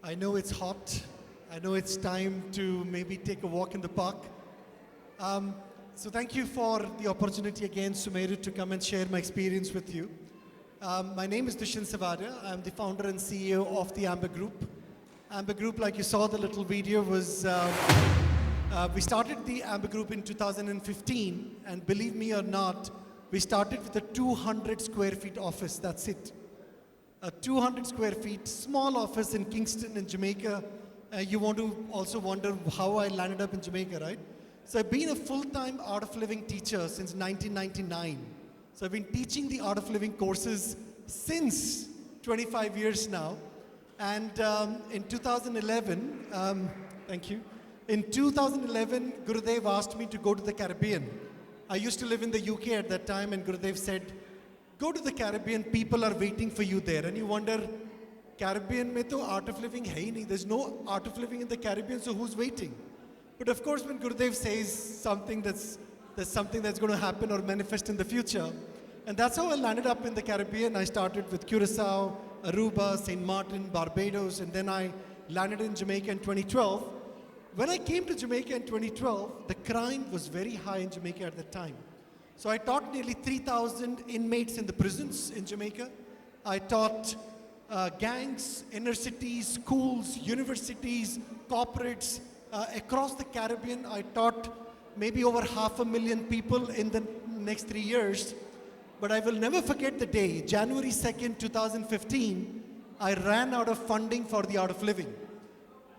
I know it's hot. I know it's time to maybe take a walk in the park. So thank you for the opportunity again, Sumeru, to come and share my experience with you. My name is Dushyant Savaria. I'm the founder and CEO of the Amber Group. Amber Group, like you saw the little video, was we started the Amber Group in 2015, and believe me or not, we started with a 200 square feet office. That's it. A 200 square feet, small office in Kingston in Jamaica. You want to also wonder how I landed up in Jamaica, right? So I've been a full-time Art of Living teacher since 1999. So I've been teaching the Art of Living courses since 25 years now. And in 2011, thank you. In 2011, Gurudev asked me to go to the Caribbean. I used to live in the UK at that time, and Gurudev said, go to the Caribbean, people are waiting for you there. And you wonder, Caribbean mein to Art of Living hai nahi. There's no Art of Living in the Caribbean, so who's waiting? But of course, when Gurudev says something that's going to happen or manifest in the future, and that's how I landed up in the Caribbean. I started with Curacao, Aruba, St. Martin, Barbados, and then I landed in Jamaica in 2012. When I came to Jamaica in 2012, the crime was very high in Jamaica at that time. So I taught nearly 3,000 inmates in the prisons in Jamaica. I taught gangs, inner cities, schools, universities, corporates across the Caribbean. I taught maybe over 500,000 people in the next 3 years. But I will never forget the day, January 2nd, 2015, I ran out of funding for the Art of Living.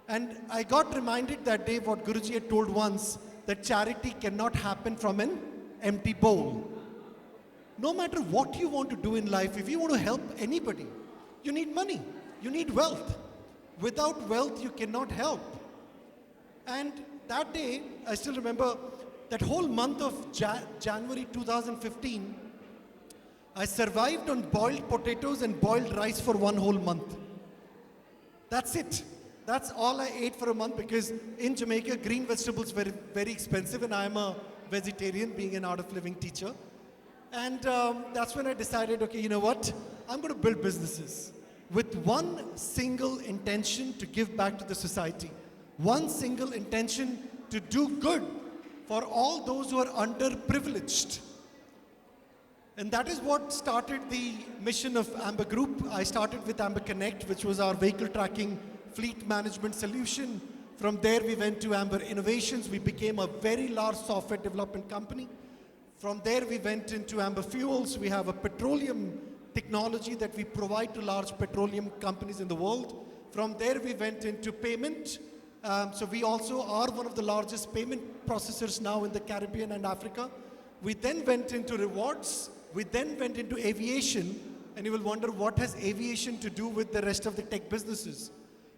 And I got reminded that day what Guruji had told once, that charity cannot happen from an empty bowl. No matter what you want to do in life, if you want to help anybody, you need money, you need wealth. Without wealth, you cannot help. And that day, I still remember that whole month of January 2015, I survived on boiled potatoes and boiled rice for one whole month. That's it. That's all I ate for a month, because in Jamaica, green vegetables were very expensive, and I'm a vegetarian, being an Art of Living teacher. And that's when I decided, okay, you know what? I'm going to build businesses with one single intention to give back to the society. One single intention to do good for all those who are underprivileged. And that is what started the mission of Amber Group. I started with Amber Connect, which was our vehicle tracking fleet management solution. From there, we went to Amber Innovations. We became a very large software development company. From there, we went into Amber Fuels. We have a petroleum technology that we provide to large petroleum companies in the world. From there, we went into payment. So we also are one of the largest payment processors now in the Caribbean and Africa. We then went into rewards. We then went into aviation. And you will wonder, what has aviation to do with the rest of the tech businesses?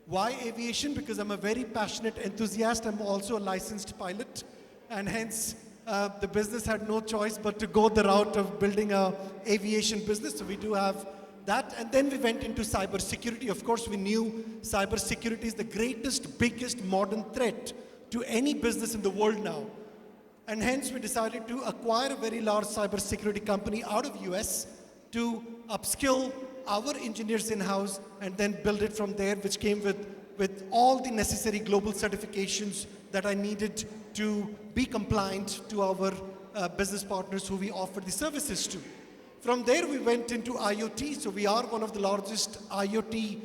Why aviation? Because I'm a very passionate enthusiast. I'm also a licensed pilot. And hence, the business had no choice but to go the route of building an aviation business. So we do have that. And then we went into cybersecurity. Of course, we knew cybersecurity is the greatest, biggest modern threat to any business in the world now. And hence, we decided to acquire a very large cybersecurity company out of US to upskill our engineers in-house and then build it from there, which came with all the necessary global certifications that I needed to be compliant to our business partners who we offer the services to. From there, we went into IoT. So we are one of the largest IoT.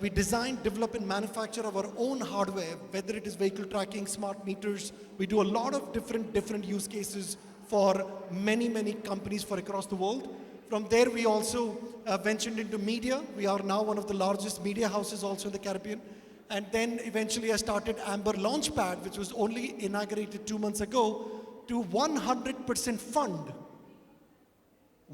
We design, develop, and manufacture our own hardware, whether it is vehicle tracking, smart meters. We do a lot of different use cases for many companies for across the world. From there, we also ventured into media. We are now one of the largest media houses also in the Caribbean. And then eventually I started Amber Launchpad, which was only inaugurated 2 months ago, to 100% fund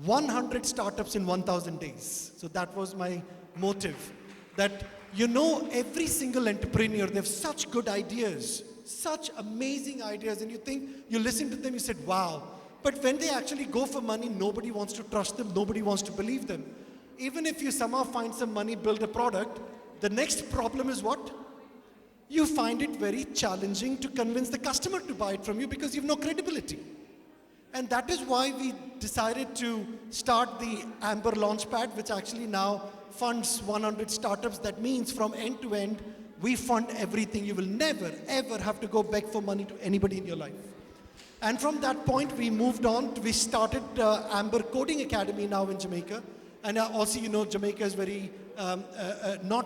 100 startups in 1,000 days. So that was my motive. That, you know, every single entrepreneur, they have such good ideas, such amazing ideas, and you listen to them, you said, wow. But when they actually go for money, nobody wants to trust them, nobody wants to believe them. Even if you somehow find some money, build a product, the next problem is what? You find it very challenging to convince the customer to buy it from you because you have no credibility. And that is why we decided to start the Amber Launchpad, which actually now funds 100 startups. That means from end to end, we fund everything. You will never, ever have to go beg for money to anybody in your life. And from that point, we moved on. We started Amber Coding Academy now in Jamaica. And also, Jamaica is very not